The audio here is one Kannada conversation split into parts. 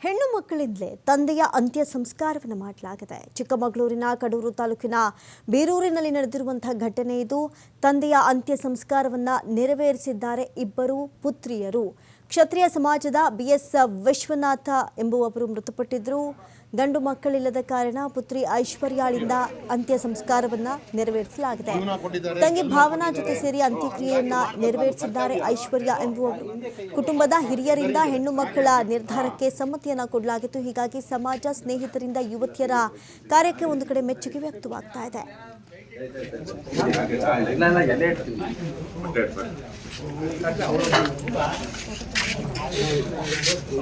ಹೆಣ್ಣು ಮಕ್ಕಳಿಂದಲೇ ತಂದೆಯ ಅಂತ್ಯ ಸಂಸ್ಕಾರವನ್ನು ಮಾಡಲಾಗಿದೆ. ಚಿಕ್ಕಮಗಳೂರಿನ ಕಡೂರು ತಾಲೂಕಿನ ಬೀರೂರಿನಲ್ಲಿ ನಡೆದಿರುವಂತಹ ಘಟನೆ ಇದು. ತಂದೆಯ ಅಂತ್ಯ ಸಂಸ್ಕಾರವನ್ನು ನೆರವೇರಿಸಿದ್ದಾರೆ ಇಬ್ಬರು ಪುತ್ರಿಯರು. ಕ್ಷತ್ರಿಯ ಸಮಾಜದ BS ವಿಶ್ವನಾಥ ಎಂಬುವವರು ಮೃತಪಟ್ಟಿದ್ದರು. ಗಂಡು ಮಕ್ಕಳಿಲ್ಲದ ಕಾರಣ ಪುತ್ರಿ ಐಶ್ವರ್ಯಾಳಿಂದ ಅಂತ್ಯ ಸಂಸ್ಕಾರವನ್ನು ನೆರವೇರಿಸಲಾಗಿದೆ. ತಂಗಿ ಭಾವನಾ ಜೊತೆ ಸೇರಿ ಅಂತ್ಯಕ್ರಿಯೆಯನ್ನ ನೆರವೇರಿಸಿದ್ದಾರೆ ಐಶ್ವರ್ಯ ಎಂಬುವವರು. ಕುಟುಂಬದ ಹಿರಿಯರಿಂದ ಹೆಣ್ಣು ಮಕ್ಕಳ ನಿರ್ಧಾರಕ್ಕೆ ಸಮ್ಮತಿಯನ್ನ ಕೊಡಲಾಗಿತ್ತು. ಹೀಗಾಗಿ ಸಮಾಜ, ಸ್ನೇಹಿತರಿಂದ ಯುವತಿಯರ ಕಾರ್ಯಕ್ಕೆ ಒಂದು ಕಡೆ ಮೆಚ್ಚುಗೆ ವ್ಯಕ್ತವಾಗ್ತಾ ಇದೆ.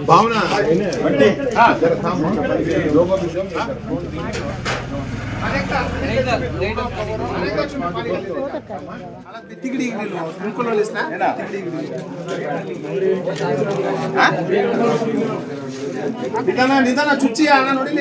ಭಾವನಾ ನಿಧಾನ ಚುಚ್ಚಿ ಅಣ್ಣ ನೋಡಿ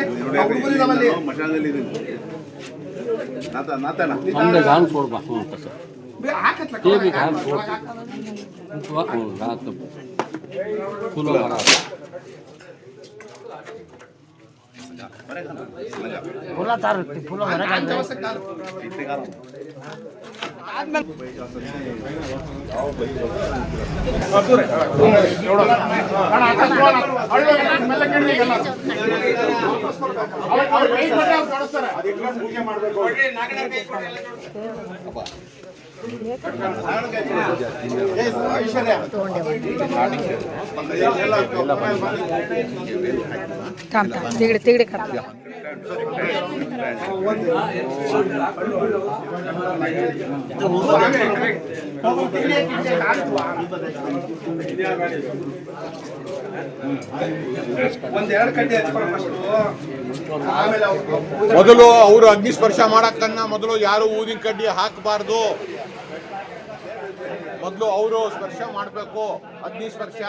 ಮೊದಲು ಅವರು ಅಗ್ನಿ ಸ್ಪರ್ಶ ಮಾಡಕ್ಕನ್ನ ಮೊದಲು ಯಾರು ಊದಿನ ಕಡ್ಡಿ ಹಾಕಬಾರ್ದು. ಮೊದಲು ಅವರು ಸ್ಪರ್ಶ ಮಾಡಬೇಕು, ಅಗ್ನಿ ಸ್ಪರ್ಶ.